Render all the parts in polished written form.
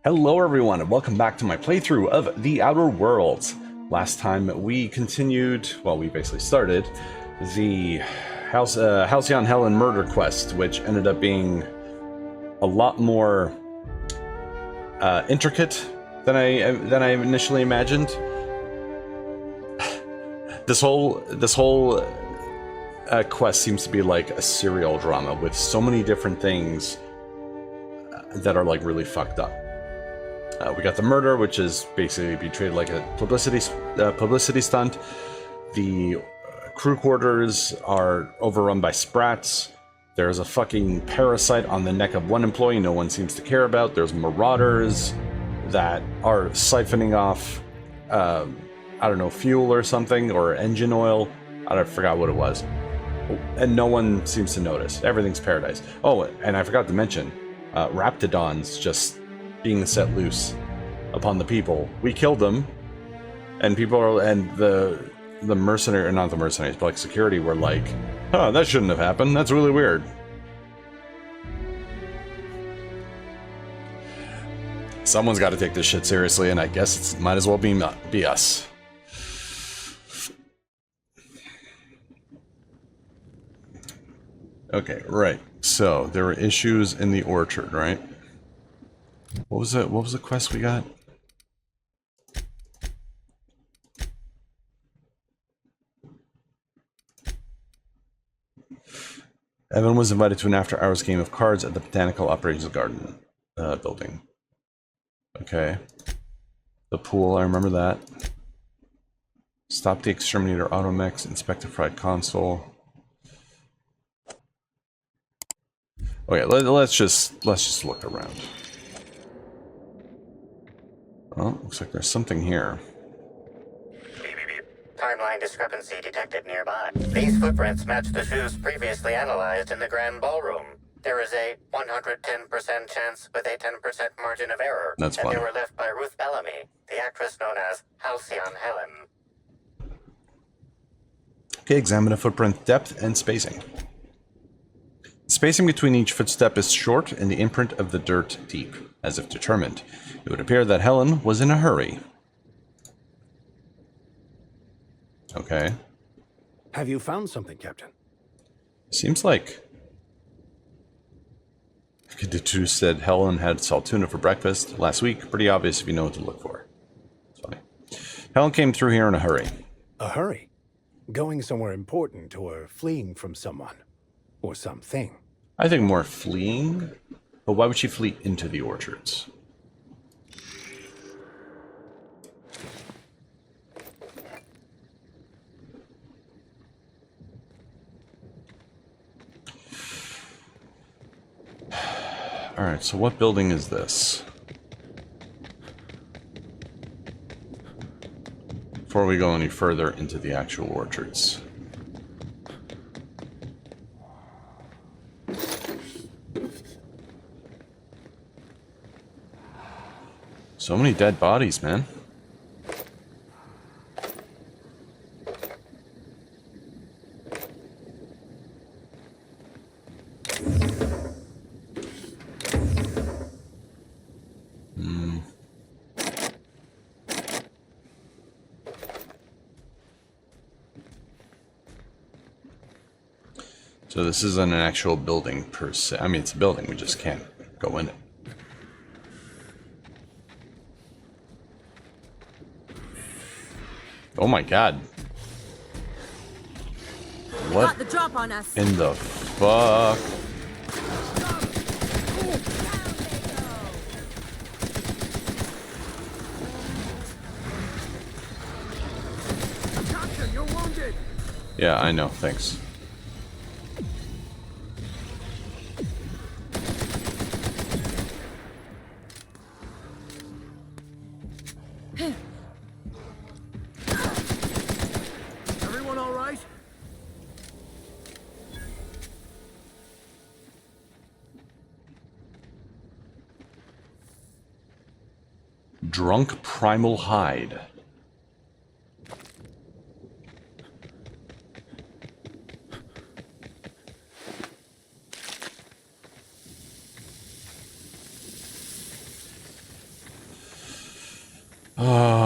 Hello everyone and welcome back to my playthrough of The Outer Worlds. Last time we continued, well we basically started, the Halcyon Helen murder quest, which ended up being a lot more intricate than I initially imagined. This whole quest seems to be like a serial drama with so many different things that are like really fucked up. We got the murder, which is basically be treated like a publicity stunt. The crew quarters are overrun by sprats. There's a fucking parasite on the neck of one employee no one seems to care about. There's marauders that are siphoning off, I don't know, fuel or something, or engine oil. I forgot what it was. And no one seems to notice. Everything's paradise. Oh, and I forgot to mention, Raptidons just being set loose upon the people. We killed them, and people are, and the mercenary, or not the mercenaries, but like security were like, "Huh, that shouldn't have happened. That's really weird." Someone's got to take this shit seriously, and I guess it might as well be us. Okay, right. So there were issues in the orchard, right? What was it? What was the quest we got? Evan was invited to an after-hours game of cards at the Botanical Operations Garden building. Okay. The pool, I remember that. Stop the exterminator automechs, inspect the fried console. Okay, let's just look around. Oh, looks like there's something here. Beep, beep, beep. Timeline discrepancy detected nearby. These footprints match the shoes previously analyzed in the Grand Ballroom. There is a 110% chance with a 10% margin of error That's that funny. they were left by Ruth Bellamy, the actress known as Halcyon Helen. Okay, examine the footprint depth and spacing. Spacing between each footstep is short and the imprint of the dirt deep, as if determined. It would appear that Helen was in a hurry. Okay. Have you found something, Captain? Seems like Kiditu said Helen had saltuna for breakfast last week. Pretty obvious if you know what to look for. It's funny. Helen came through here in a hurry. A hurry? Going somewhere important or fleeing from someone? Or something? I think more fleeing, but why would she flee into the orchards? Alright, so what building is this? Before we go any further into the actual orchards. So many dead bodies, man. So this isn't an actual building per se. I mean, it's a building, we just can't go in it. Oh my god. What got the drop on us. in the fuck? Captain, you're wounded! Yeah, I know, thanks. Everyone all right? Drunk primal hide.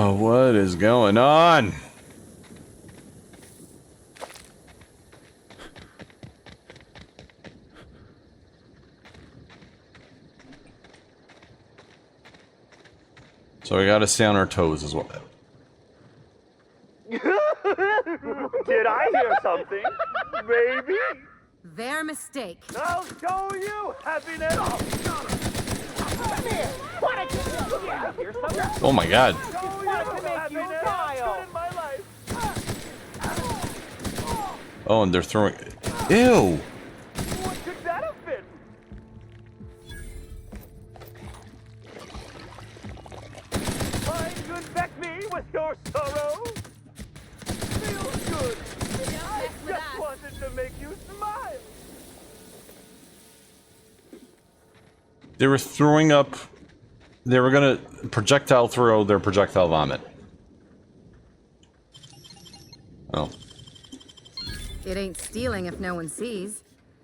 Oh, what is going on? So we gotta stay on our toes as well. Did I hear something? Maybe? Their mistake. I'll show you happiness! Oh my god. Oh, and they're throwing... Ew! What could that have been? Trying to infect me with your sorrow? Feels good. I just wanted to make you smile. They were throwing up... They were gonna projectile throw their projectile vomit. Oh. It ain't stealing if no one sees.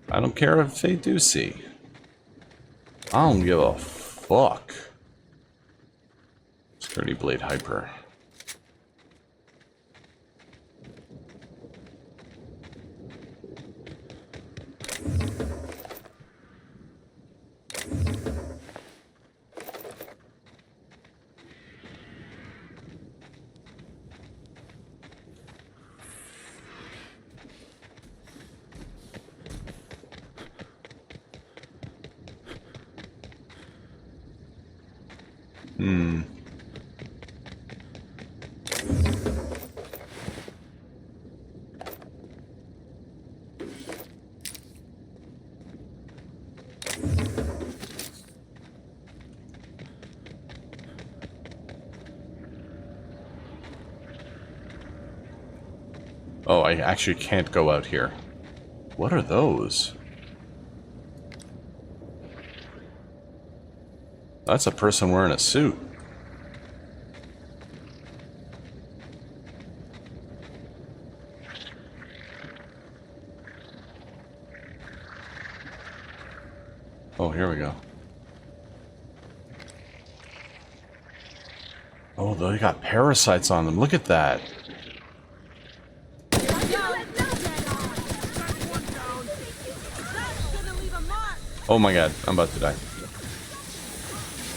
I don't care if they do see. I don't give a fuck. Security Blade Hyper. Oh, I actually can't go out here. What are those? That's a person wearing a suit. Oh, here we go. Oh, they got parasites on them. Look at that. Oh my god, I'm about to die.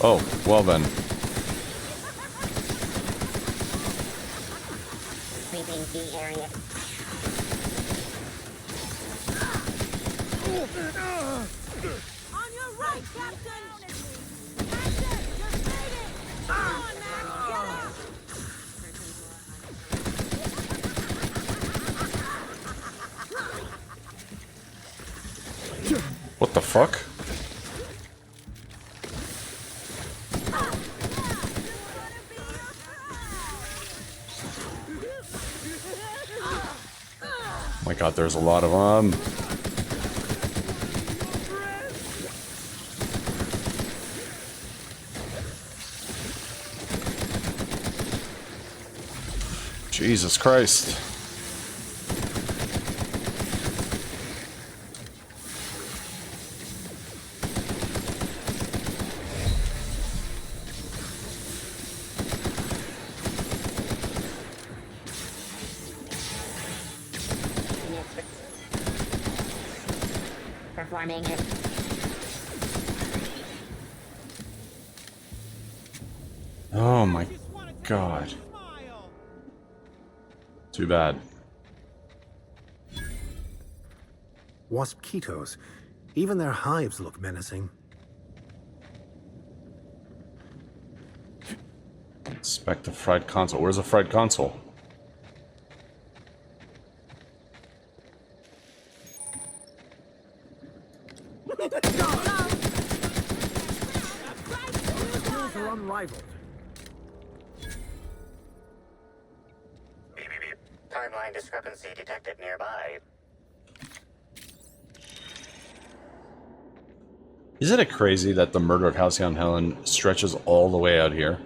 Oh, well then. Sweeping the area. On your right, Captain! Captain, just made it! Come on, man! Get up! What the fuck? Oh my god, there's a lot of them. Jesus Christ. Performing it. Oh my god. Too bad. Waspquitos. Even their hives look menacing. Inspect the fried console. Where's the fried console? Skills are unrivaled. Timeline discrepancy detected nearby. Isn't it crazy that the murder of Halcyon Helen stretches all the way out here?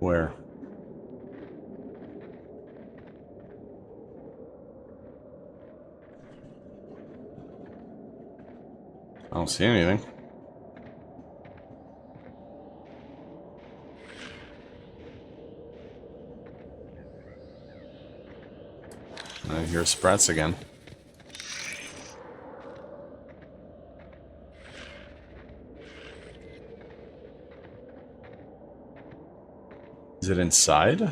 Where? I don't see anything. hear sprats again. Is it inside?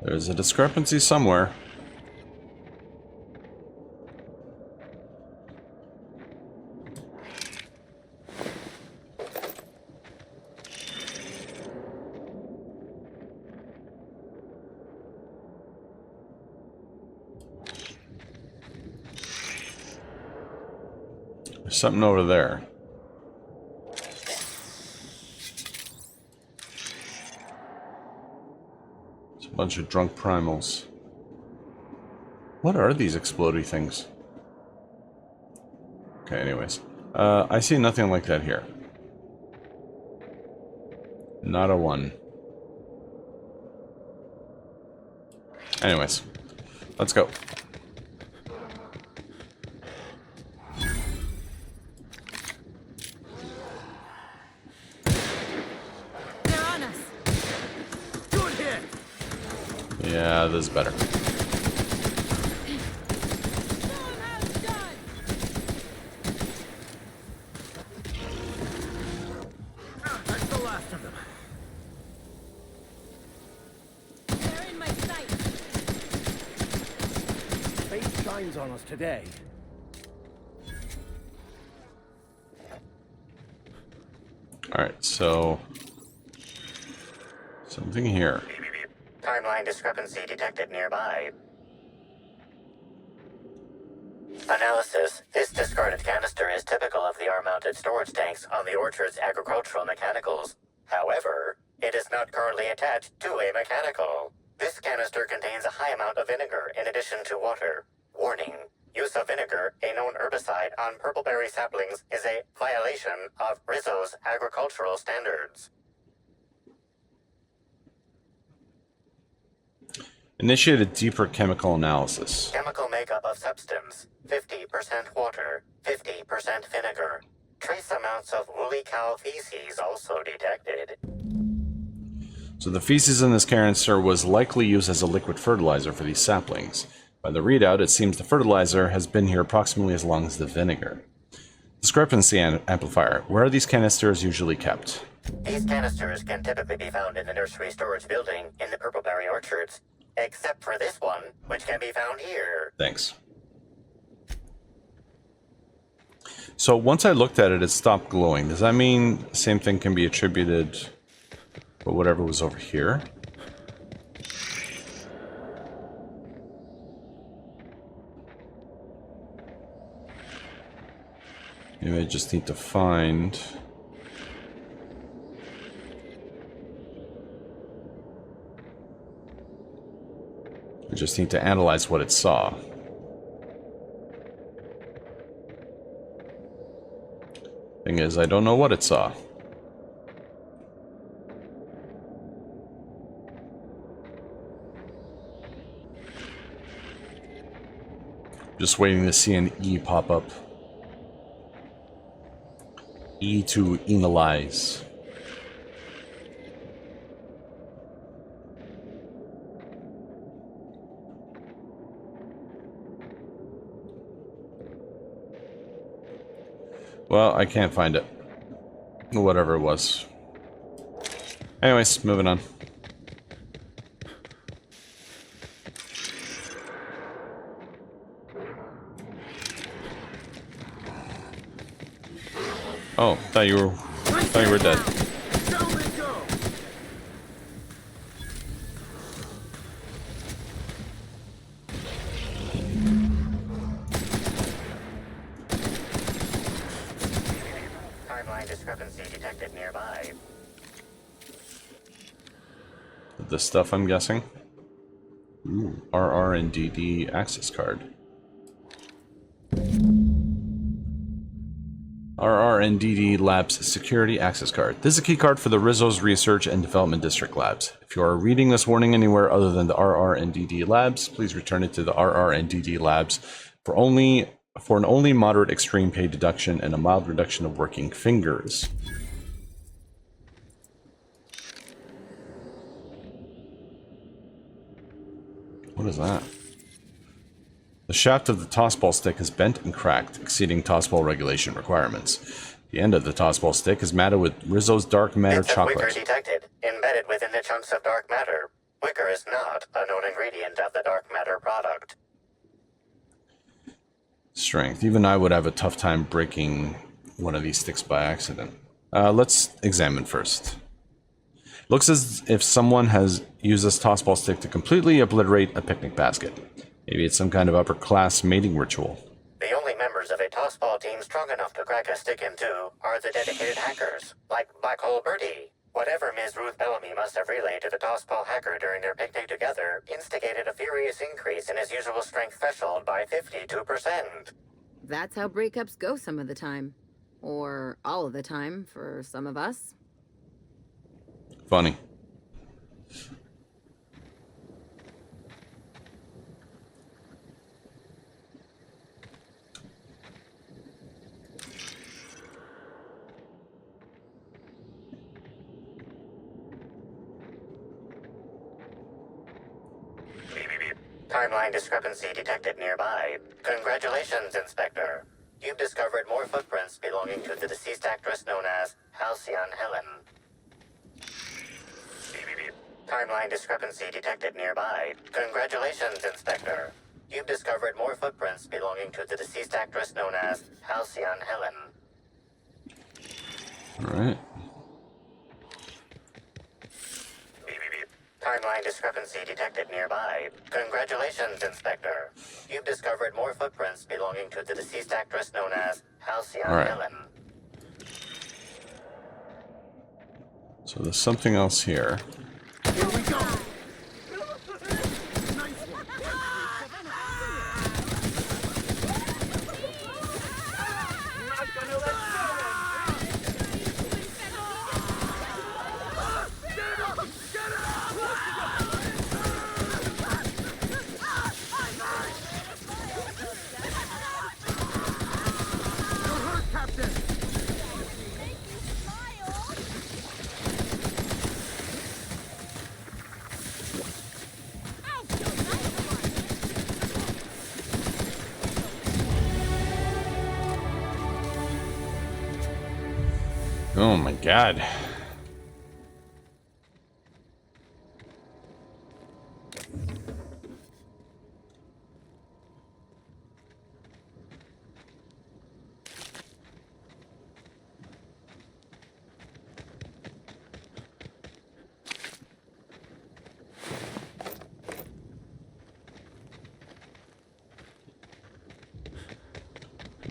There's a discrepancy somewhere. There's something over there. Bunch of drunk primals. What are these explodey things? Okay, anyways. I see nothing like that here. Not a one. Anyways, let's go. They're on us. Good hit. Yeah, this is better. Stonehouse done. That's the last of them. They're in my sight. Fate shines on us today. Alright, so... something here. Timeline discrepancy detected nearby. Analysis. This discarded canister is typical of the R-mounted storage tanks on the orchard's agricultural mechanicals. However, it is not currently attached to a mechanical. This canister contains a high amount of vinegar in addition to water. Warning. Use of vinegar, a known herbicide, on purpleberry saplings is a violation of Rizzo's agricultural standards. Initiate a deeper chemical analysis. Chemical makeup of substance. 50% water, 50% vinegar. Trace amounts of woolly cow feces also detected. So the feces in this canister was likely used as a liquid fertilizer for these saplings. By the readout, it seems the fertilizer has been here approximately as long as the vinegar. Discrepancy amplifier. Where are these canisters usually kept? These canisters can typically be found in the nursery storage building in the purpleberry orchards, except for this one, which can be found here. Thanks. So once I looked at it, it stopped glowing. Does that mean the same thing can be attributed to whatever was over here? Maybe I just need to find... I just need to analyze what it saw. Thing is, I don't know what it saw. Just waiting to see an E pop up. E to analyze. Well, I can't find it. Whatever it was. Anyways, moving on. Oh, thought you were dead. Gentlemen, go. Timeline discrepancy detected nearby. The stuff, I'm guessing. Ooh, RR and DD access card. RRNDD Labs Security Access Card. This is a key card for the Rizzo's Research and Development District Labs. If you are reading this warning anywhere other than the RRNDD Labs, please return it to the RRNDD Labs for an only moderate extreme pay deduction and a mild reduction of working fingers. What is that? The shaft of the tossball stick is bent and cracked, exceeding tossball regulation requirements. The end of the tossball stick is matted with Rizzo's dark matter Bits of wicker chocolate. detected, embedded within the chunks of dark matter. Wicker is not a known ingredient of the dark matter product. Strength. Even I would have a tough time breaking one of these sticks by accident. Let's examine first. Looks as if someone has used this tossball stick to completely obliterate a picnic basket. Maybe it's some kind of upper-class mating ritual. The only members of a tossball team strong enough to crack a stick in two are the dedicated hackers, like Black Hole Birdie. Whatever Ms. Ruth Bellamy must have relayed to the tossball hacker during their picnic together instigated a furious increase in his usual strength threshold by 52%. That's how breakups go some of the time. Or all of the time for some of us. Funny. Timeline discrepancy detected nearby. Congratulations, Inspector. You've discovered more footprints belonging to the deceased actress known as Halcyon Helen. Timeline discrepancy detected nearby. Congratulations, Inspector. You've discovered more footprints belonging to the deceased actress known as Halcyon Helen. Alright. Timeline discrepancy detected nearby. Congratulations, Inspector. You've discovered more footprints belonging to the deceased actress known as Halcyon Helen. So there's something else here. Here we go. Oh my god.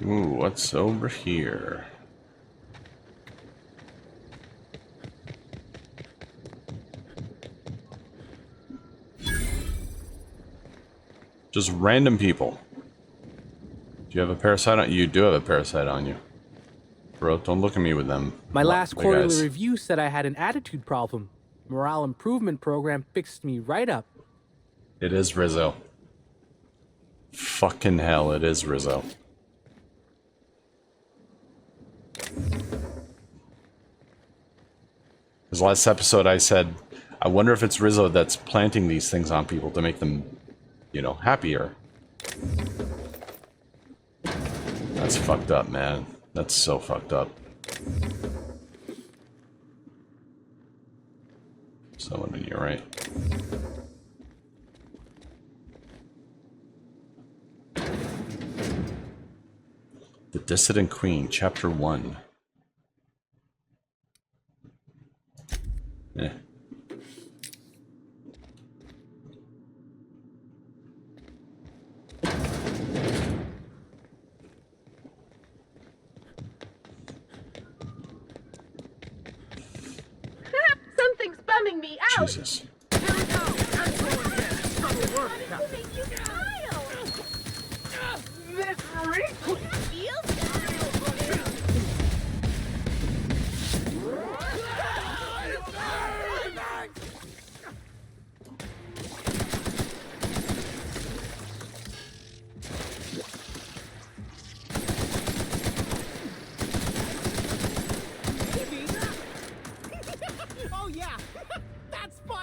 Ooh, what's over here? Just random people. Do you have a parasite on you? Do have a parasite on you. Bro, don't look at me with them. My last Hey, quarterly guys. review said I had an attitude problem. Morale improvement program fixed me right up. It is Rizzo. Fucking hell, it is Rizzo. This last episode I said, I wonder if it's Rizzo that's planting these things on people to make them, you know, happier. That's fucked up, man. That's so fucked up. Someone in your right. The Dissident Queen, Chapter 1. Eh. Something's bumming me out. Jesus. This reeks.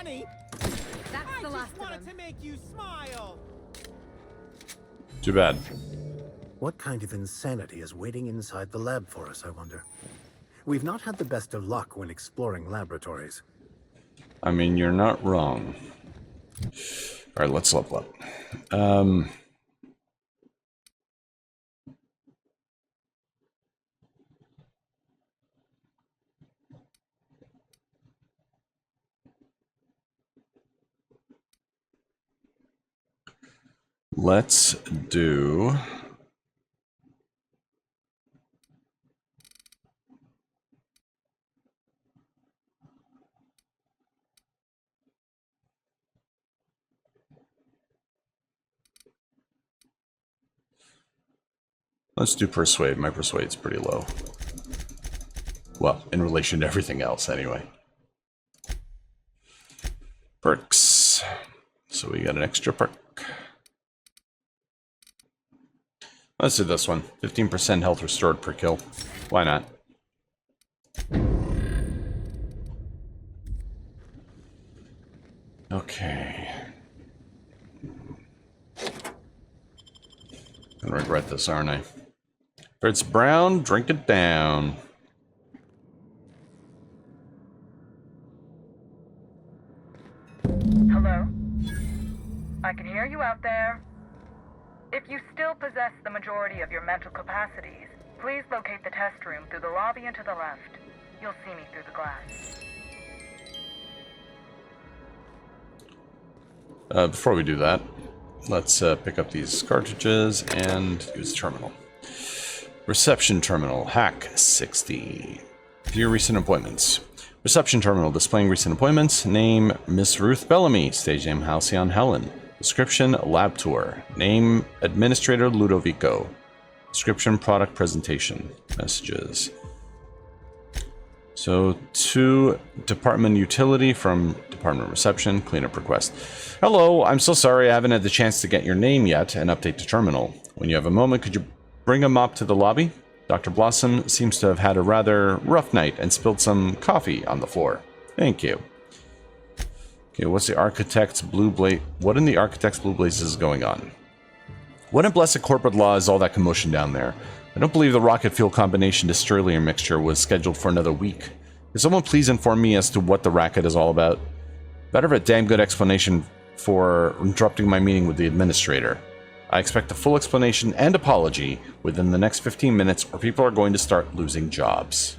funny. That's the last Just of wanted them. to make you smile. Too bad. What kind of insanity is waiting inside the lab for us, I wonder? We've not had the best of luck when exploring laboratories. I mean, you're not wrong. All right, let's level up. Let's do... Let's do persuade. My persuade's pretty low. Well, in relation to everything else, anyway. Perks. So we got an extra perk. Let's do this one. 15% health restored per kill. Why not? Okay. Gonna regret this, aren't I? If it's brown, drink it down. Hello? I can hear you out there. If you still possess the majority of your mental capacities, please locate the test room through the lobby and to the left. You'll see me through the glass. Before we do that, let's pick up these cartridges and use terminal. Reception terminal, hack 60. View recent appointments. Reception terminal displaying recent appointments. Name Miss Ruth Bellamy. Stage name Halcyon Helen. Description lab tour. Name Administrator Ludovico. Description product presentation. Messages. So to department utility from department reception. Cleanup request. Hello, I'm so sorry I haven't had the chance to get your name yet and update to terminal. When you have a moment, could you bring him up to the lobby? Dr. Blossom seems to have had a rather rough night and spilled some coffee on the floor. Thank you. Okay, what's the architect's blue blaze? What in the architect's blue blazes is going on? What in blessed corporate law is all that commotion down there? I don't believe the rocket fuel combination destroyer mixture was scheduled for another week. Can someone please inform me as to what the racket is all about? Better have a damn good explanation for interrupting my meeting with the administrator. I expect a full explanation and apology within the next 15 minutes, or people are going to start losing jobs.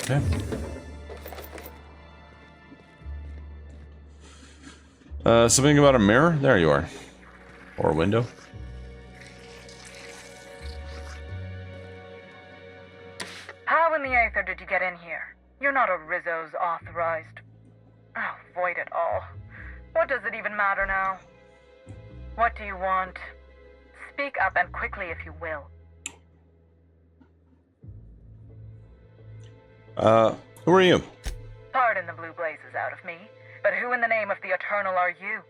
Okay. Something about a mirror? There you are. Or a window. How in the aether did you get in here? You're not a Rizzo's authorized. Oh, void it all. What does it even matter now? What do you want? Speak up and quickly if you will. Who are you? Pardon the blue blazes out of me, but who in the name of the Eternal are you?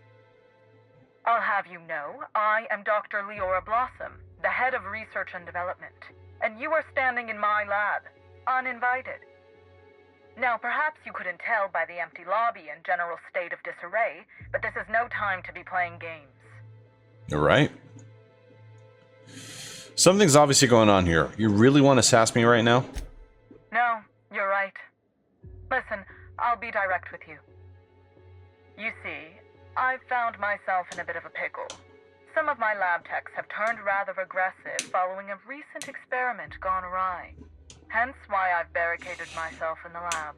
I'll have you know, I am Dr. Leora Blossom, the head of research and development, and you are standing in my lab, uninvited. Now, perhaps you couldn't tell by the empty lobby and general state of disarray, but this is no time to be playing games. You're right. Something's obviously going on here. You really want to sass me right now? No, you're right. Listen, I'll be direct with you. You see, I've found myself in a bit of a pickle. Some of my lab techs have turned rather aggressive following a recent experiment gone awry. Hence why I've barricaded myself in the lab.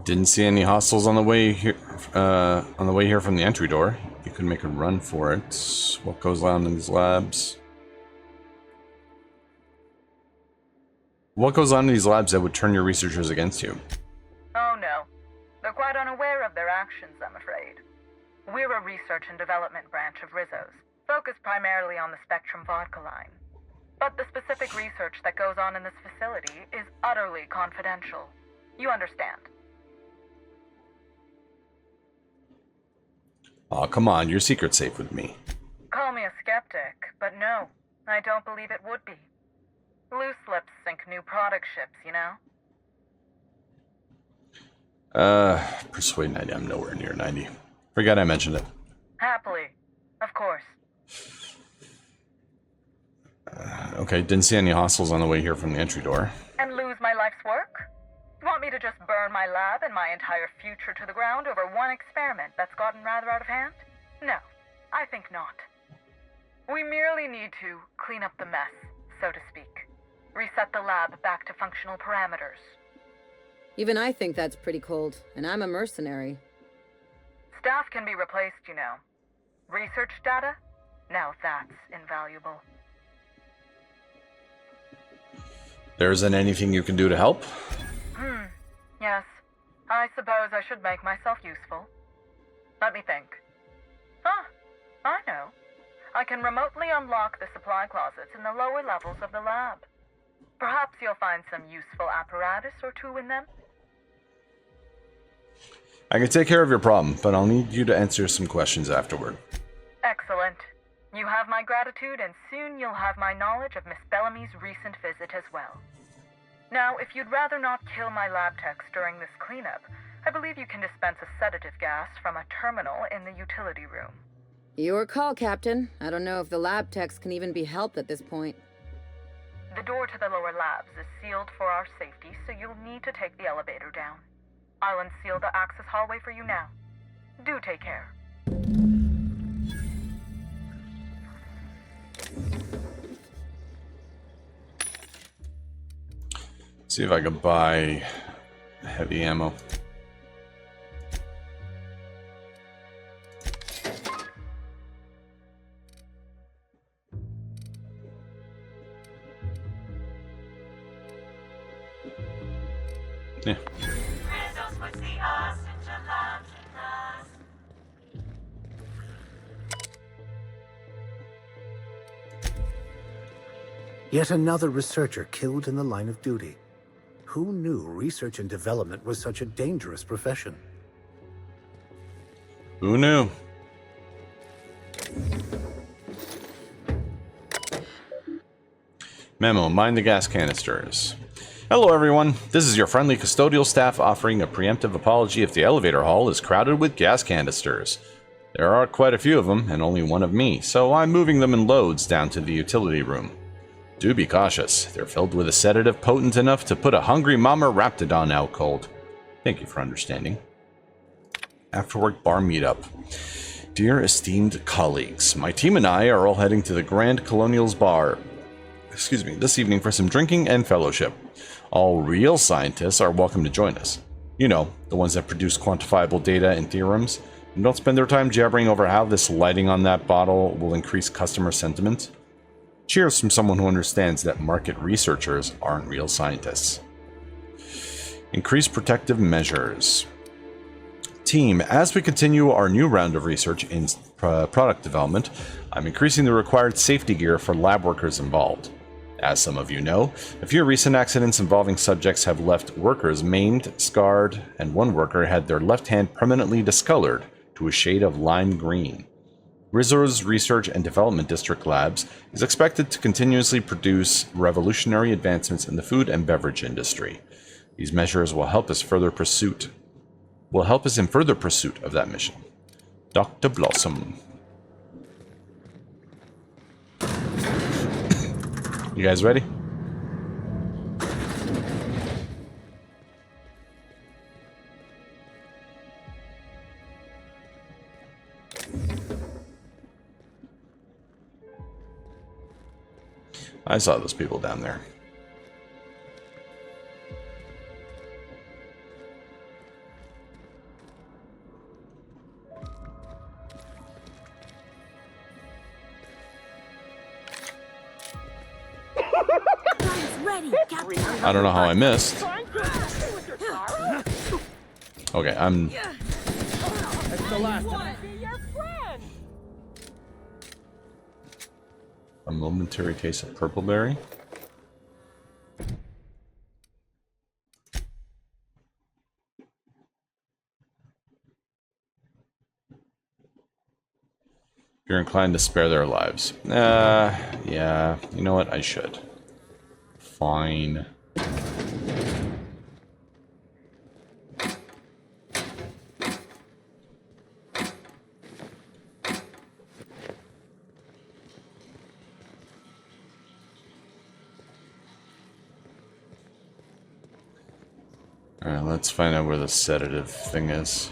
Didn't see any hostiles on the way here. From the entry door. You could make a run for it. What goes on in these labs? What goes on in these labs that would turn your researchers against you? Oh no, they're quite unaware of their actions, I'm afraid. We're a research and development branch of Rizzo's, focused primarily on the Spectrum vodka line. But the specific research that goes on in this facility is utterly confidential. You understand? Aw, come on, your secret's safe with me. Call me a skeptic, but no. I don't believe it would be. Loose lips sink new product ships, you know? Persuade 90. I'm nowhere near 90. Forgot I mentioned it. Happily. Of course. Okay, didn't see any hostiles on the way here from the entry door. And lose my life's work? Want me to just burn my lab and my entire future to the ground over one experiment that's gotten rather out of hand? No, I think not. We merely need to clean up the mess, so to speak. Reset the lab back to functional parameters. Even I think that's pretty cold, and I'm a mercenary. Staff can be replaced, you know. Research data? Now that's invaluable. There isn't anything you can do to help? Yes. I suppose I should make myself useful. Let me think. I know. I can remotely unlock the supply closets in the lower levels of the lab. Perhaps you'll find some useful apparatus or two in them. I can take care of your problem, but I'll need you to answer some questions afterward. Excellent. You have my gratitude, and soon you'll have my knowledge of Miss Bellamy's recent visit as well. Now, if you'd rather not kill my lab techs during this cleanup, I believe you can dispense a sedative gas from a terminal in the utility room. Your call, Captain. I don't know if the lab techs can even be helped at this point. The door to the lower labs is sealed for our safety, so you'll need to take the elevator down. I'll unseal the access hallway for you now. Do take care. See if I can buy heavy ammo. Yeah. Yet another researcher killed in the line of duty. Who knew research and development was such a dangerous profession? Who knew? Memo, mind the gas canisters. Hello everyone, this is your friendly custodial staff offering a preemptive apology if the elevator hall is crowded with gas canisters. There are quite a few of them, and only one of me, so I'm moving them in loads down to the utility room. Do be cautious, they're filled with a sedative potent enough to put a hungry mama raptidon out cold. Thank you for understanding. Afterwork bar meetup. Dear esteemed colleagues, my team and I are all heading to the Grand Colonials bar, this evening for some drinking and fellowship. All real scientists are welcome to join us. You know, the ones that produce quantifiable data and theorems, and don't spend their time jabbering over how this lighting on that bottle will increase customer sentiment. Cheers from someone who understands that market researchers aren't real scientists. Increase protective measures. Team, as we continue our new round of research in product development, I'm increasing the required safety gear for lab workers involved. As some of you know, a few recent accidents involving subjects have left workers maimed, scarred, and one worker had their left hand permanently discolored to a shade of lime green. Rizzo's Research and Development District Labs is expected to continuously produce revolutionary advancements in the food and beverage industry. These measures will help us in further pursuit of that mission. Dr. Blossom. You guys ready? I saw those people down there. Ready, Captain. I don't know how I missed. Okay, I'm... That's the last one. A momentary taste of purple berry. you're inclined to spare their lives. Yeah. You know what? I should. Fine. Alright, let's find out where the sedative thing is.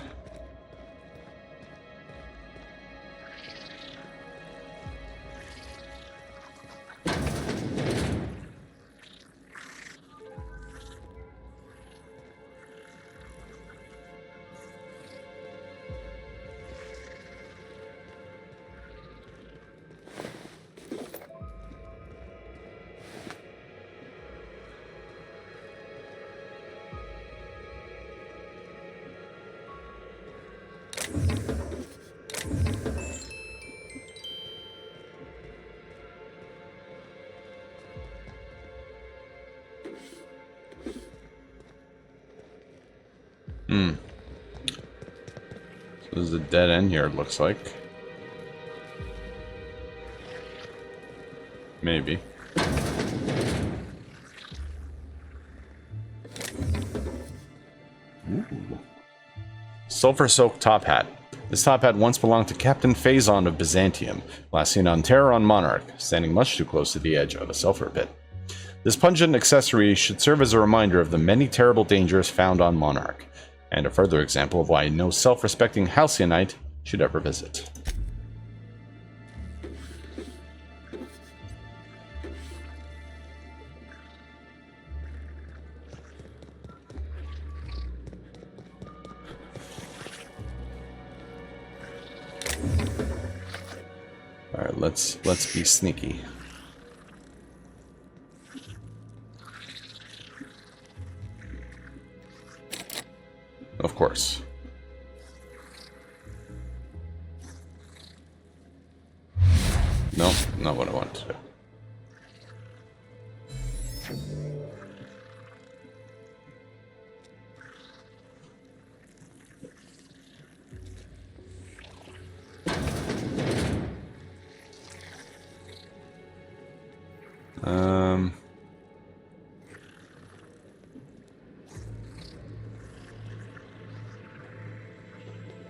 So there's a dead end here, it looks like. Maybe. Ooh. Sulfur-soaked top hat. This top hat once belonged to Captain Phazon of Byzantium, last seen on Terror on Monarch, standing much too close to the edge of a sulfur pit. This pungent accessory should serve as a reminder of the many terrible dangers found on Monarch, and a further example of why no self-respecting Halcyonite should ever visit. Alright, let's be sneaky. Of course. No, not what I want to do.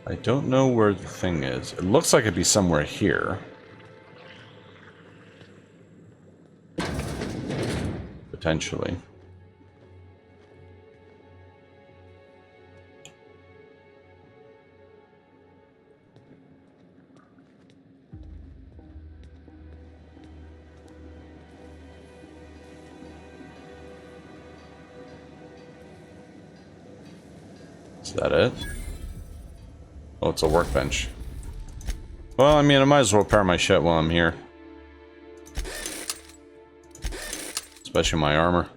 I don't know where the thing is. It looks like it'd be somewhere here. Potentially. Is that it? Oh, it's a workbench. Well, I mean, I might as well repair my shit while I'm here. Especially my armor.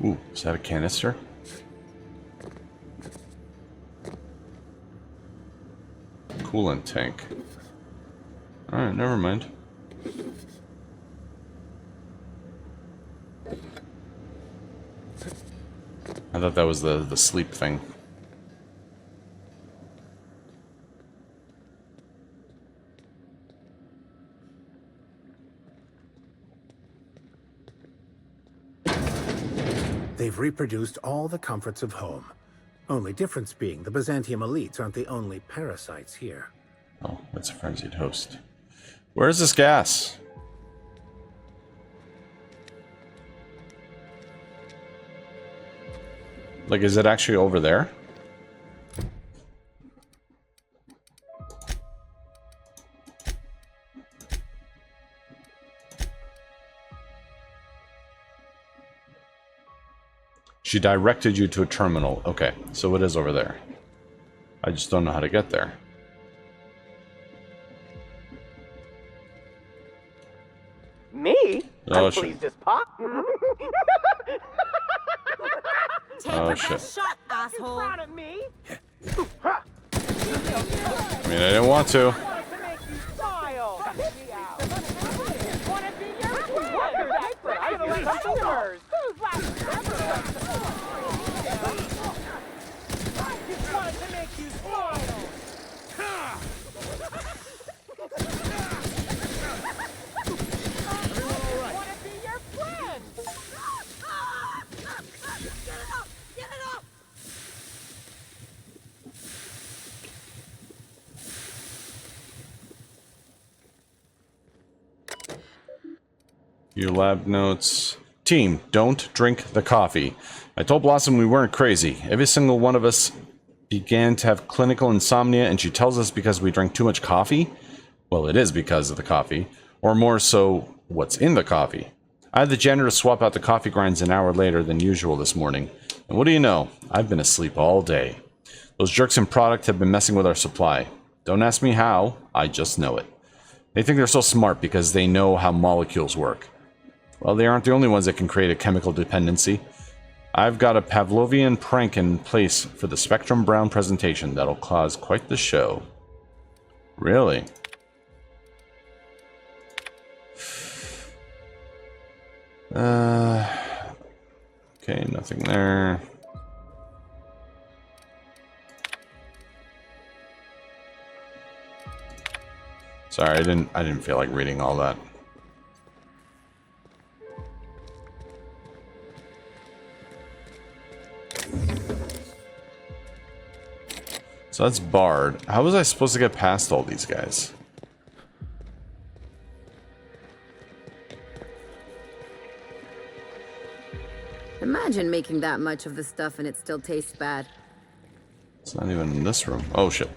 Ooh, is that a canister? Coolant tank. Alright, never mind. I thought that was the sleep thing. They've reproduced all the comforts of home. Only difference being the Byzantium elites aren't the only parasites here. Oh, that's a frenzied host. Where's this gas? Like, is it actually over there? She directed you to a terminal. Okay, so it is over there. I just don't know how to get there. Me? Oh, I'm shit. pleased as pop. Take Oh, the shit. best shot, You asshole. proud of me? I mean, I didn't want to. Your lab notes. Team, don't drink the coffee. I told Blossom we weren't crazy. Every single one of us began to have clinical insomnia, and she tells us because we drank too much coffee? Well, it is because of the coffee. Or more so, what's in the coffee. I had the janitor swap out the coffee grinds an hour later than usual this morning. And what do you know? I've been asleep all day. Those jerks in product have been messing with our supply. Don't ask me how, I just know it. They think they're so smart because they know how molecules work. Well, they aren't the only ones that can create a chemical dependency. I've got a Pavlovian prank in place for the Spectrum Brown presentation that'll cause quite the show. Really? Okay, nothing there. Sorry, I didn't feel like reading all that. So that's barred. How was I supposed to get past all these guys? Imagine making that much of the stuff and it still tastes bad. It's not even in this room. Oh, shit.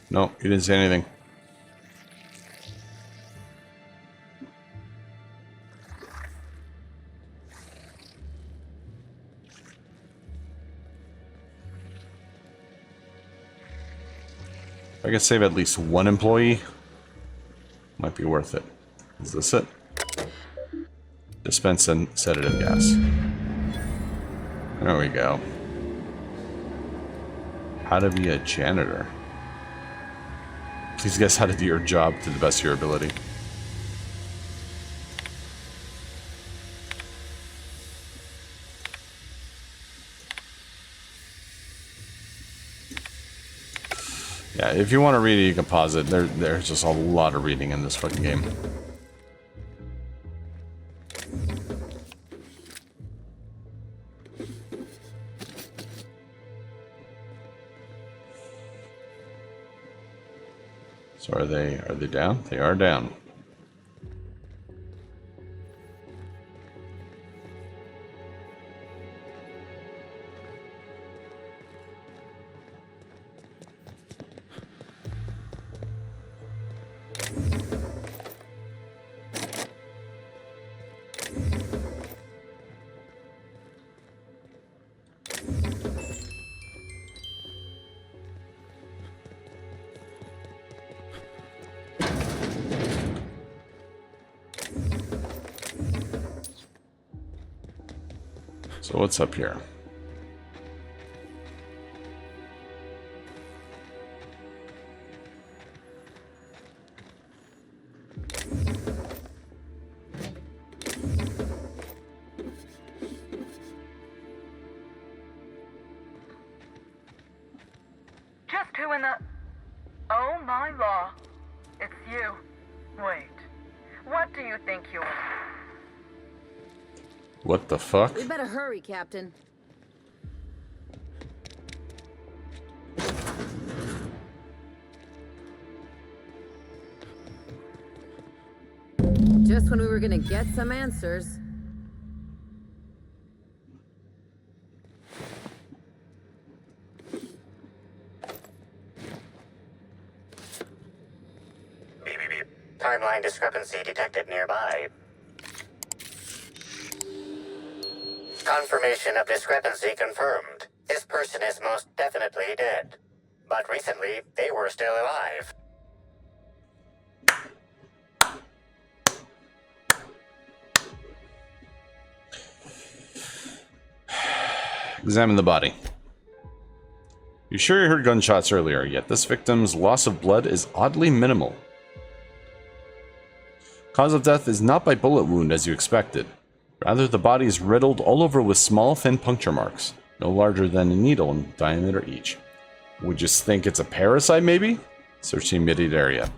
No, you didn't say anything. If I could save at least one employee, might be worth it. Is this it? Dispense and sedative gas. There we go. How to be a janitor. Please guess how to do your job to the best of your ability. Yeah, if you want to read it, you can pause it. There's just a lot of reading in this fucking game. So are they down? They are down. So what's up here? Just who in the... Oh my law. It's you. Wait. What do you think you're... What the fuck? We better hurry, Captain. Just when we were gonna get some answers. Beep, beep, beep. Timeline discrepancy detected nearby. Confirmation of discrepancy confirmed. This person is most definitely dead. But recently, they were still alive. Examine the body. You sure you heard gunshots earlier, yet this victim's loss of blood is oddly minimal. Cause of death is not by bullet wound as you expected. Rather, the body is riddled all over with small, thin puncture marks, no larger than a needle in diameter each. Would you think it's a parasite, maybe? Search the immediate area.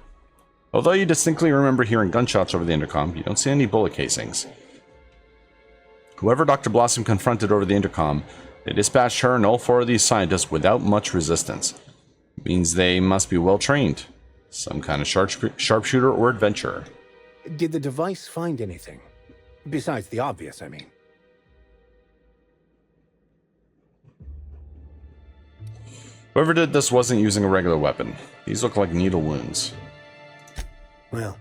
Although you distinctly remember hearing gunshots over the intercom, you don't see any bullet casings. Whoever Dr. Blossom confronted over the intercom, they dispatched her and all 4 of these scientists without much resistance. It means they must be well trained. Some kind of sharpshooter or adventurer. Did the device find anything? Besides the obvious, I mean. Whoever did this wasn't using a regular weapon. These look like needle wounds. Well,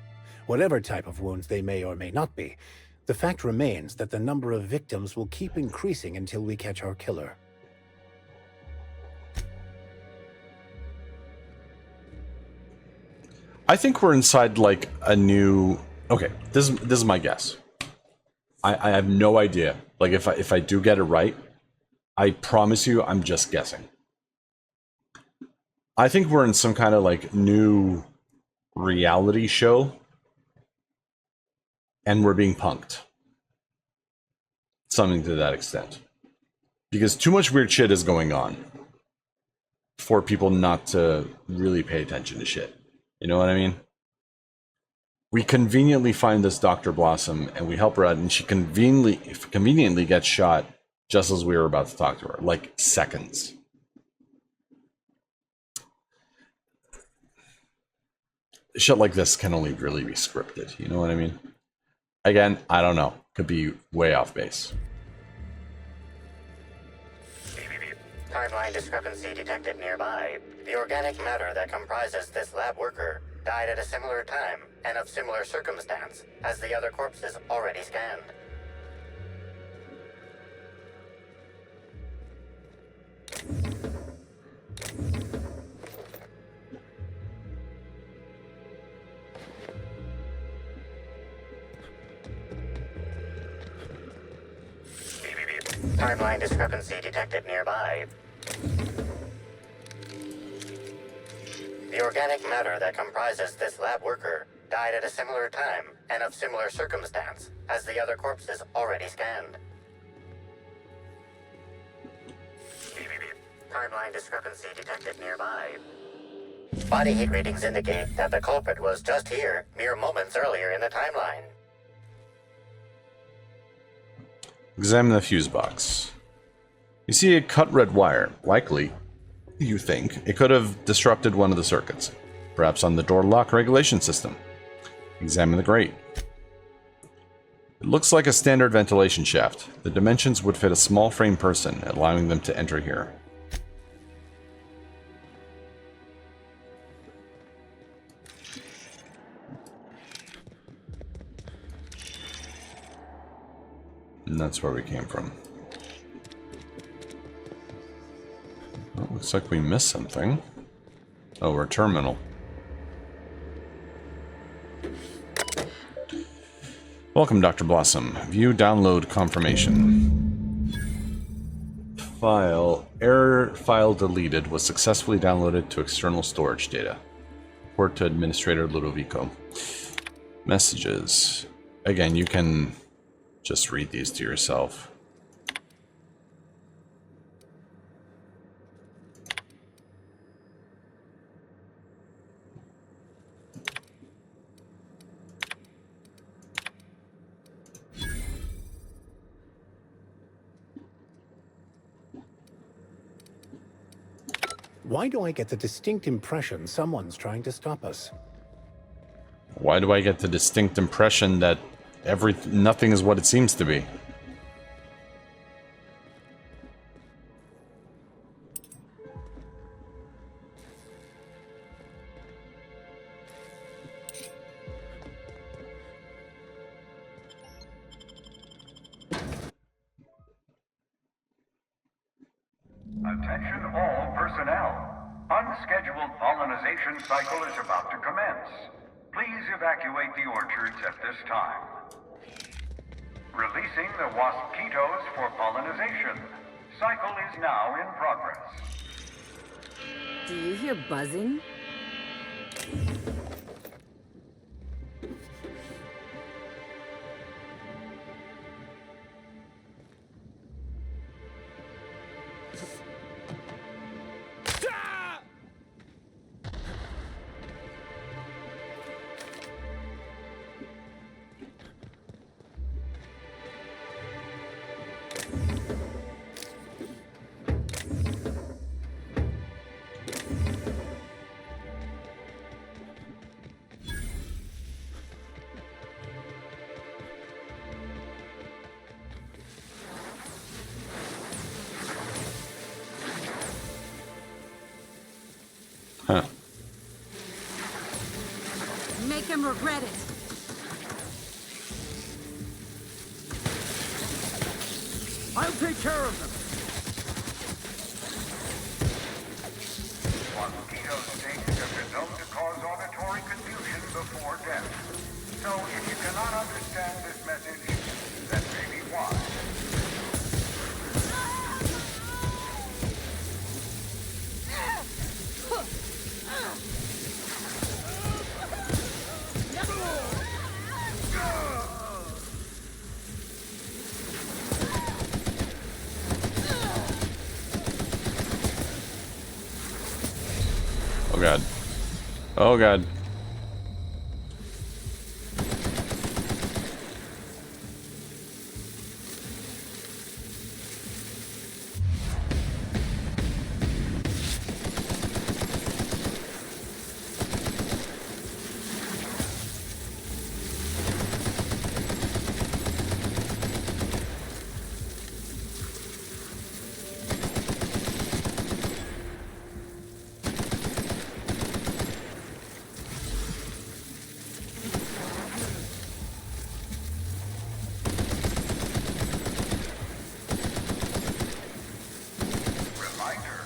whatever type of wounds they may or may not be, the fact remains that the number of victims will keep increasing until we catch our killer. I think we're inside like a new... Okay, this is my guess. I have no idea. Like if I do get it right, I promise you I'm just guessing. I think we're in some kind of like new reality show and we're being punked. Something to that extent. Because too much weird shit is going on for people not to really pay attention to shit. You know what I mean? We conveniently find this Dr. Blossom and we help her out and she conveniently gets shot just as we were about to talk to her. Like seconds. Shit like this can only really be scripted. You know what I mean? Again, I don't know. Could be way off base. Timeline discrepancy detected nearby. The organic matter that comprises this lab worker died at a similar time and of similar circumstance as the other corpses already scanned. Timeline discrepancy detected nearby. The organic matter that comprises this lab worker died at a similar time and of similar circumstance as the other corpses already scanned. Timeline discrepancy detected nearby. Body heat readings indicate that the culprit was just here mere moments earlier in the timeline. Examine the fuse box. You see a cut red wire. Likely, you think, it could have disrupted one of the circuits. Perhaps on the door lock regulation system. Examine the grate. It looks like a standard ventilation shaft. The dimensions would fit a small frame person, allowing them to enter here. And that's where we came from. Well, looks like we missed something. Oh, we're terminal. Welcome, Dr. Blossom. View download confirmation. Error file deleted was successfully downloaded to external storage data. Report to Administrator Ludovico. Messages. Again, you can just read these to yourself. Why do I get the distinct impression someone's trying to stop us? Why do I get the distinct impression that nothing is what it seems to be? Attention all personnel. Unscheduled pollinization cycle is about to commence. Please evacuate the orchards at this time. Releasing the Waspquitos for pollinization. Cycle is now in progress. Do you hear buzzing? Huh. Make him regret it. I'll take care of them. Waspquitos things have been known to cause auditory confusion before death. So if you cannot understand this message, that may be why. Oh god. Oh god. Reminder,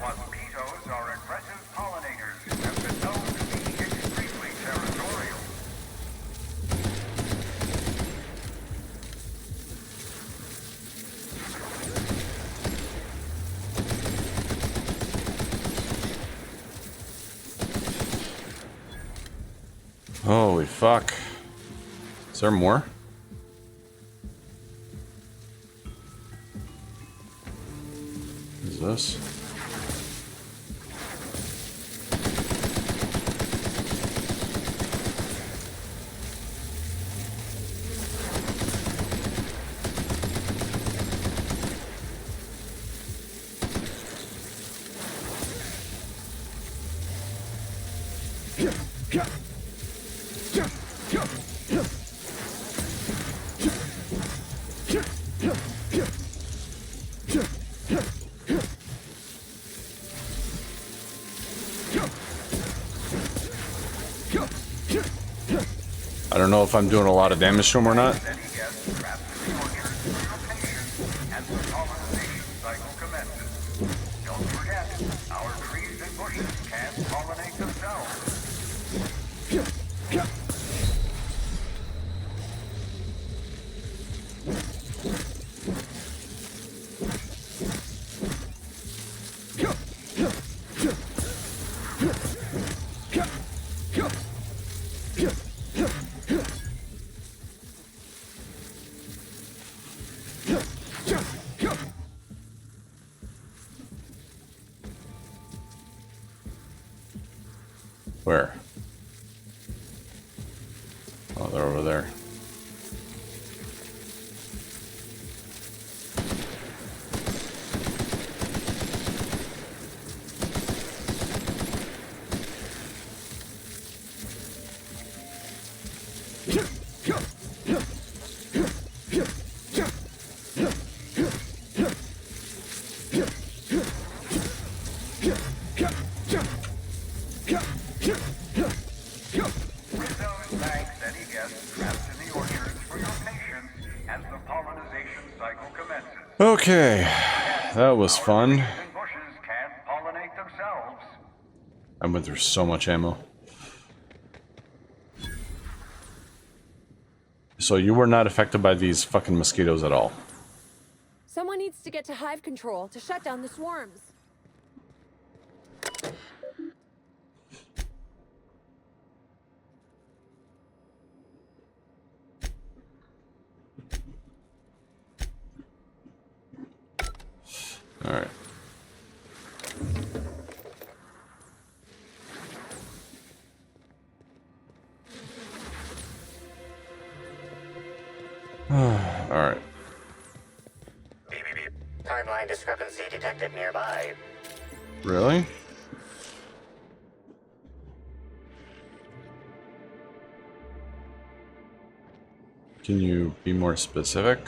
Waspquitos are aggressive pollinators who have been known to be extremely territorial. Holy fuck. Is there more? What is this? I don't know if I'm doing a lot of damage to him or not. Any guest trapped in the orchard is patient as the pollination cycle commences. Don't forget, our trees and bushes can't pollinate themselves. Where? Oh, they're over there. With those thanks, any guests trapped in the orchards for your patience as the pollination cycle commences. Okay, that was fun. Trees and bushes can't pollinate themselves. I went through so much ammo. So you were not affected by these fucking mosquitoes at all. Someone needs to get to hive control to shut down the swarms. Alright. Alright. Beep, beep, beep. Timeline discrepancy detected nearby. Really? Can you be more specific?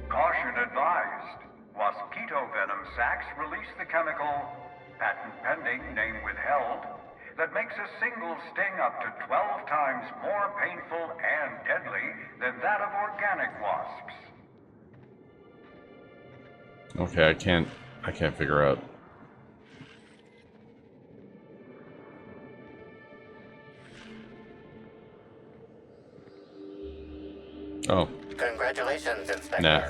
Caution advised. Waspquito venom sacs release the chemical, patent pending, name withheld, that makes a single sting up to 12 times more painful and deadly than that of organic wasps. Okay, I can't figure out. Oh. Congratulations, Inspector. Nah.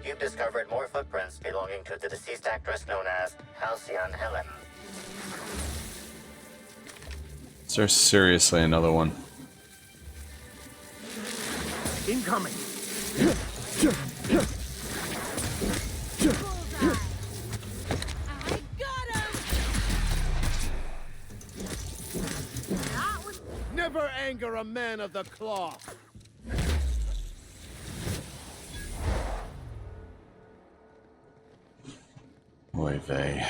You've discovered more footprints belonging to the deceased actress known as Halcyon Helen. Is there seriously another one? Incoming. I got him! That was Never anger a man of the cloth. Oy vey.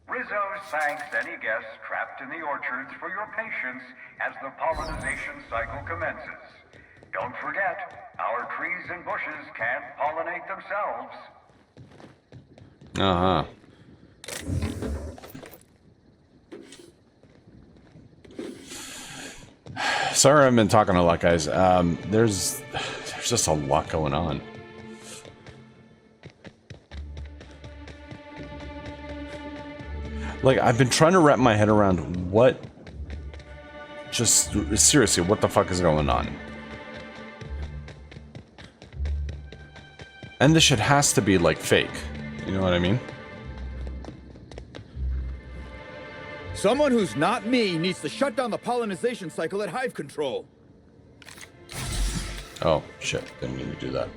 Rizzo thanks any guests trapped in the orchards for your patience as the pollinization cycle commences. Don't forget, our trees and bushes can't pollinate themselves. Uh-huh. Sorry I've been talking a lot, guys. There's just a lot going on. Like, I've been trying to wrap my head around what... Just, seriously, what the fuck is going on? And this shit has to be, like, fake. You know what I mean? Someone who's not me needs to shut down the pollinization cycle at Hive Control. Oh, shit. Didn't mean to do that.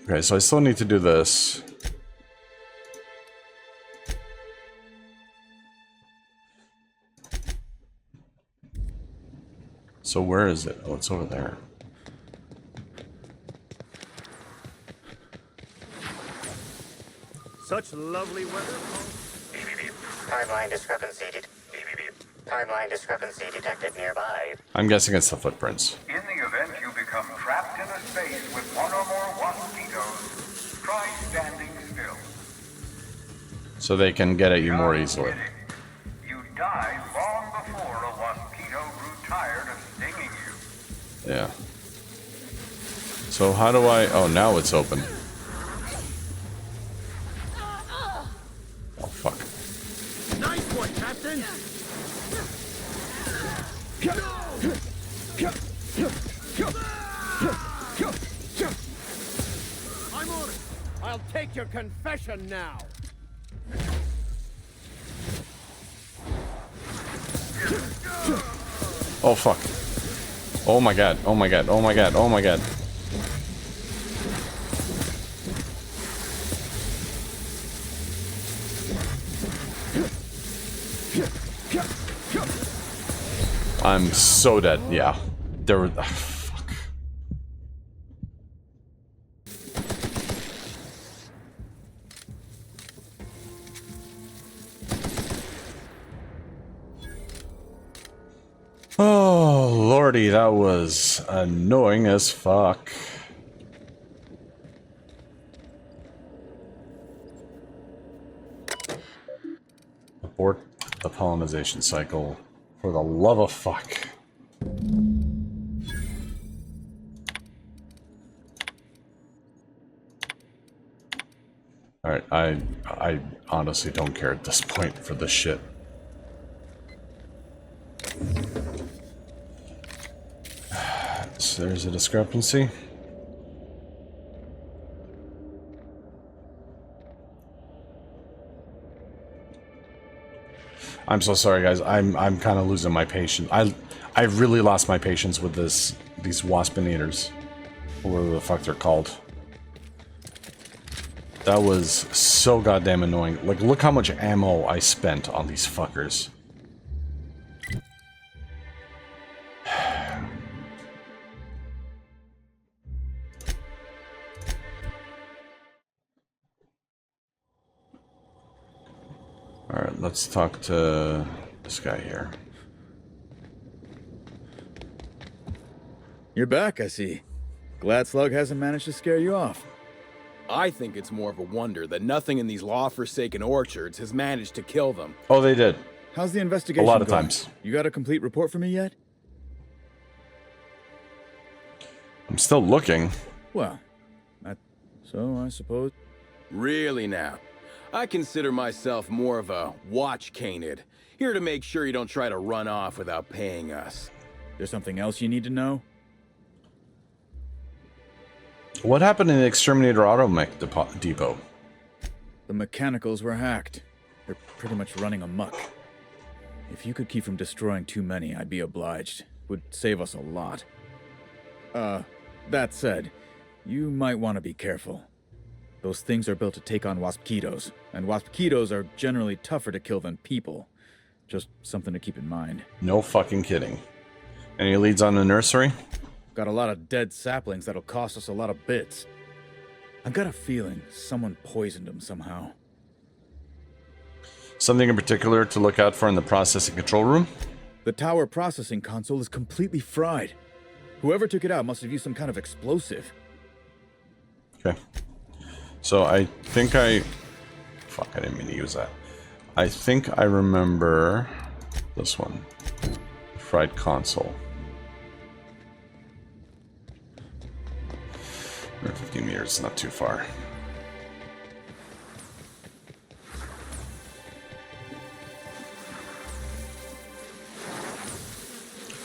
Okay, so I still need to do this. So where is it? Oh, it's over there. Such lovely weather. Timeline discrepancy Timeline discrepancy detected nearby. I'm guessing it's the footprints. In the event you become trapped in a space with one or more Waspquitos, try standing still. So they can get at you more easily. You died long before a Waspquito grew tired of stinging you. Yeah. So how do I... Oh, now it's open. Oh, fuck. Nice one, Captain. I'm on it. I'll take your confession now. Oh, fuck. Oh my god, oh my god, oh my god, oh my god. I'm so dead, yeah. There were... fuck. Oh, lordy, that was annoying as fuck. Abort the pollinization cycle. For the love of fuck. Alright, I honestly don't care at this point for this shit. So there's a discrepancy. I'm so sorry, guys. I'm kind of losing my patience. I really lost my patience with these waspinators, or whatever the fuck they're called. That was so goddamn annoying. Like, look how much ammo I spent on these fuckers. Alright, let's talk to this guy here. You're back, I see. Glad Slug hasn't managed to scare you off. I think it's more of a wonder that nothing in these law-forsaken orchards has managed to kill them. Oh, they did. How's the investigation A lot of going? times. You got a complete report for me yet? I'm still looking. Well, so I suppose... Really now? I consider myself more of a watch canid, here to make sure you don't try to run off without paying us. There's something else you need to know? What happened in the Exterminator Automech Depot? The mechanicals were hacked. They're pretty much running amok. If you could keep from destroying too many, I'd be obliged. Would save us a lot. That said, you might want to be careful. Those things are built to take on Waspquitos, and Waspquitos are generally tougher to kill than people. Just something to keep in mind. No fucking kidding. Any leads on the nursery? Got a lot of dead saplings that'll cost us a lot of bits. I've got a feeling someone poisoned them somehow. Something in particular to look out for in the processing control room? The tower processing console is completely fried. Whoever took it out must have used some kind of explosive. Okay. So I think fuck, I didn't mean to use that. I think I remember this one. Fried console. 150 meters, not too far.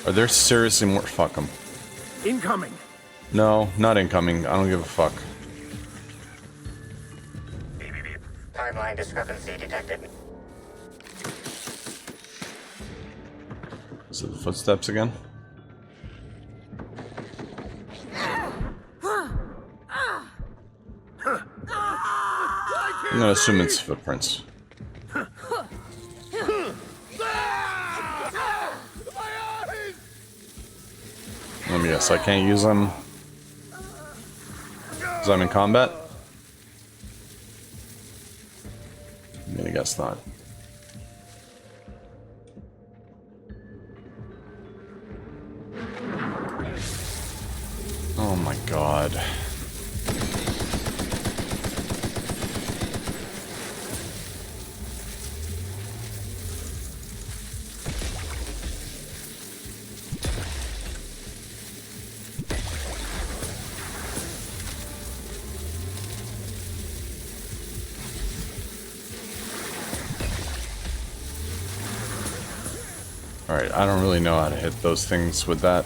Are there seriously more? Fuck them. Incoming. No, not incoming. I don't give a fuck. Timeline discrepancy detected. Is it the footsteps again? I'm gonna assume it's footprints. Let me guess, I can't use them because I'm in combat? I'm gonna guess not. Oh my god. Alright, I don't really know how to hit those things with that.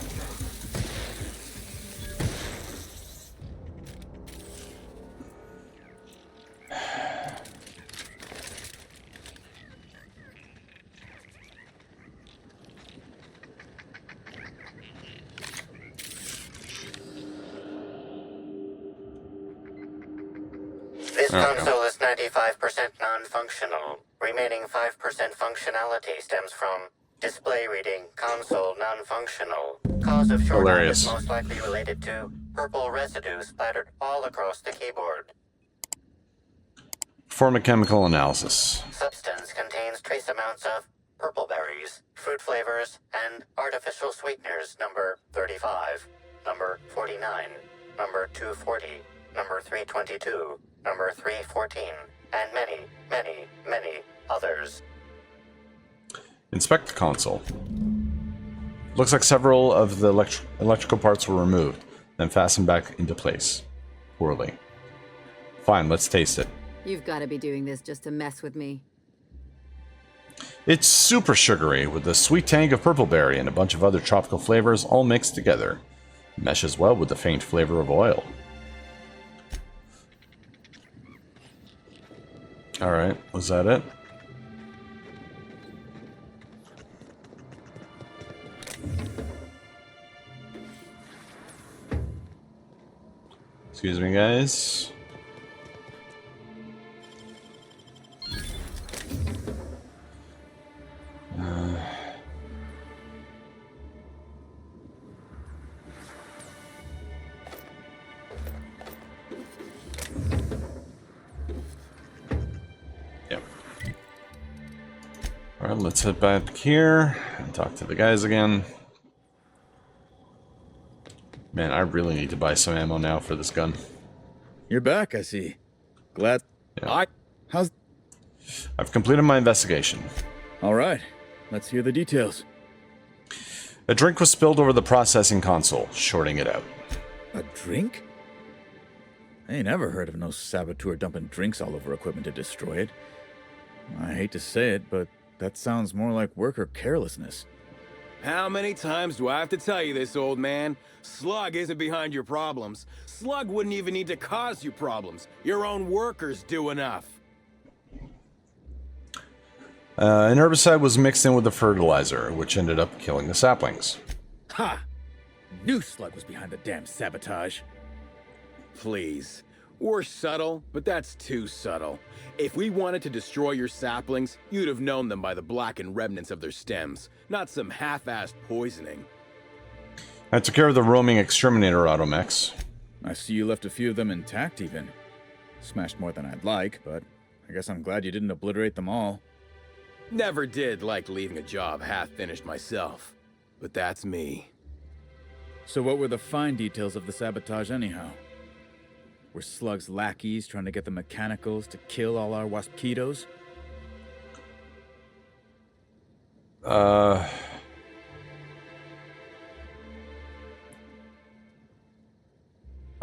This console is 95% non-functional. Remaining 5% functionality stems from display reading console non-functional. Cause of short is most likely related to purple residue splattered all across the keyboard. Perform a chemical analysis. Substance contains trace amounts of purple berries, fruit flavors, and artificial sweeteners number 35, number 49, number 240, number 322, number 314, and many, many, many others. Inspect the console. Looks like several of the electrical parts were removed, then fastened back into place. Poorly. Fine, let's taste it. You've got to be doing this just to mess with me. It's super sugary with a sweet tang of purple berry and a bunch of other tropical flavors all mixed together. Meshes well with the faint flavor of oil. Alright, was that it? Excuse me, guys. Yep. Alright, let's head back here and talk to the guys again. Man, I really need to buy some ammo now for this gun. You're back, I see. Glad. Yeah. How's... I've completed my investigation. All right, let's hear the details. A drink was spilled over the processing console, shorting it out. A drink? I ain't ever heard of no saboteur dumping drinks all over equipment to destroy it. I hate to say it, but that sounds more like worker carelessness. How many times do I have to tell you this, old man? Slug isn't behind your problems. Slug wouldn't even need to cause you problems. Your own workers do enough. An herbicide was mixed in with the fertilizer, which ended up killing the saplings. Ha! Knew Slug was behind the damn sabotage. Please. We're subtle, but that's too subtle. If we wanted to destroy your saplings, you'd have known them by the blackened remnants of their stems, not some half-assed poisoning. I took care of the roaming exterminator automechs. I see you left a few of them intact even. Smashed more than I'd like, but I guess I'm glad you didn't obliterate them all. Never did like leaving a job half-finished myself, but that's me. So what were the fine details of the sabotage anyhow? Were Slug's lackeys trying to get the mechanicals to kill all our Waspquitos? I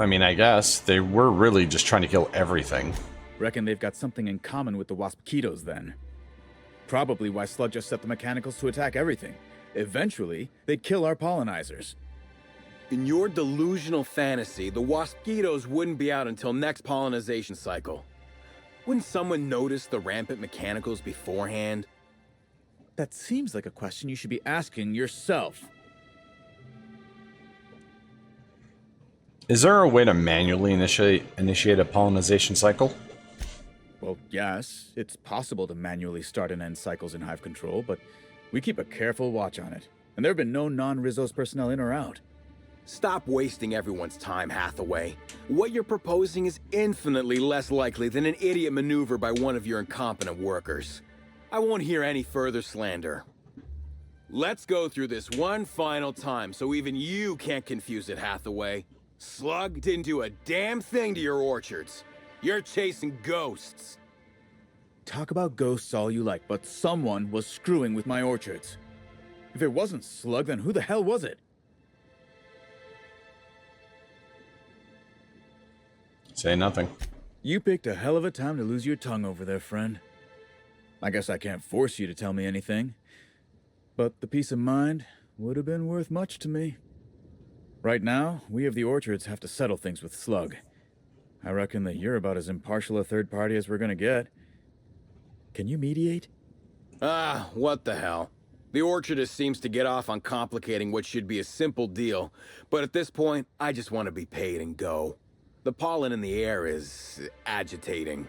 mean, I guess. They were really just trying to kill everything. Reckon they've got something in common with the Waspquitos then. Probably why Slug just set the mechanicals to attack everything. Eventually, they'd kill our pollinizers. In your delusional fantasy, the Waspquitos wouldn't be out until next pollinization cycle. Wouldn't someone notice the rampant mechanicals beforehand? That seems like a question you should be asking yourself. Is there a way to manually initiate a pollinization cycle? Well, yes, it's possible to manually start and end cycles in Hive Control, but we keep a careful watch on it. And there have been no non-Rizos personnel in or out. Stop wasting everyone's time, Hathaway. What you're proposing is infinitely less likely than an idiot maneuver by one of your incompetent workers. I won't hear any further slander. Let's go through this one final time so even you can't confuse it, Hathaway. Slug didn't do a damn thing to your orchards. You're chasing ghosts. Talk about ghosts all you like, but someone was screwing with my orchards. If it wasn't Slug, then who the hell was it? Say nothing. You picked a hell of a time to lose your tongue over there, friend. I guess I can't force you to tell me anything, but the peace of mind would have been worth much to me. Right now, we of the orchards have to settle things with Slug. I reckon that you're about as impartial a third party as we're gonna get. Can you mediate? Ah, what the hell. The orchardist seems to get off on complicating what should be a simple deal, but at this point, I just want to be paid and go. The pollen in the air is agitating.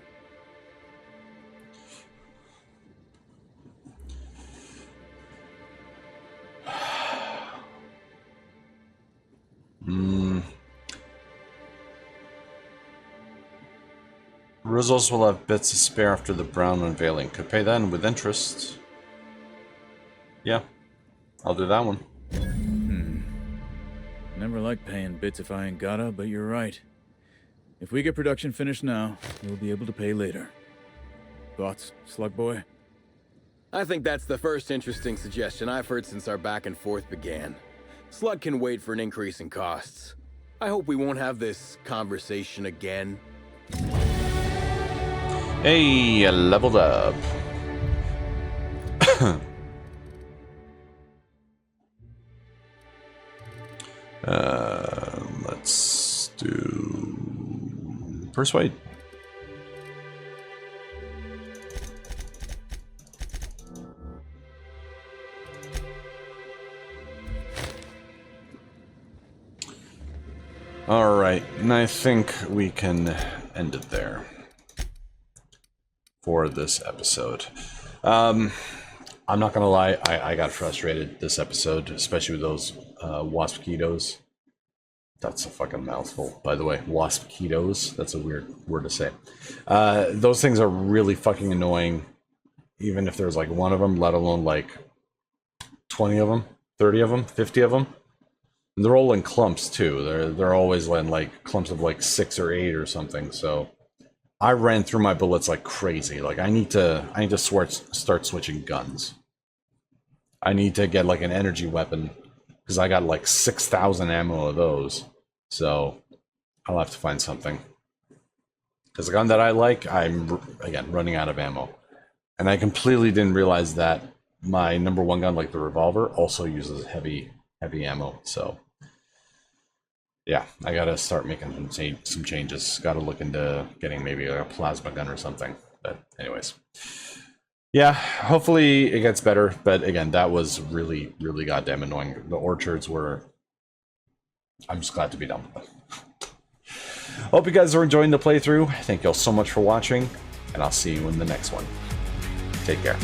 Rizos will have bits to spare after the brown unveiling. Could pay then with interest. Yeah, I'll do that one. Never liked paying bits if I ain't gotta, but you're right. If we get production finished now, we'll be able to pay later. Thoughts, Slug Boy? I think that's the first interesting suggestion I've heard since our back and forth began. Slug can wait for an increase in costs. I hope we won't have this conversation again. Hey, I leveled up. Let's do persuade. All right, and I think we can end it there for this episode. I'm not gonna lie, I got frustrated this episode, especially with those Waspquitos. That's a fucking mouthful, by the way. Waspquitos. That's a weird word to say. Those things are really fucking annoying, even if there's like one of them, let alone like 20 of them, 30 of them, 50 of them. And they're all in clumps too. They're always in like clumps of like 6 or 8 or something. So I ran through my bullets like crazy. Like I need to start switching guns. I need to get like an energy weapon because I got like 6,000 ammo of those. So I'll have to find something. Because the gun that I like, I'm again running out of ammo, and I completely didn't realize that my #1 gun, like the revolver, also uses heavy ammo. So yeah, I gotta start making some changes. Gotta look into getting maybe a plasma gun or something. But anyways, yeah, hopefully it gets better. But again, that was really, really goddamn annoying. The orchards were... I'm just glad to be done with them. Hope you guys are enjoying the playthrough. Thank you all so much for watching, and I'll see you in the next one. Take care.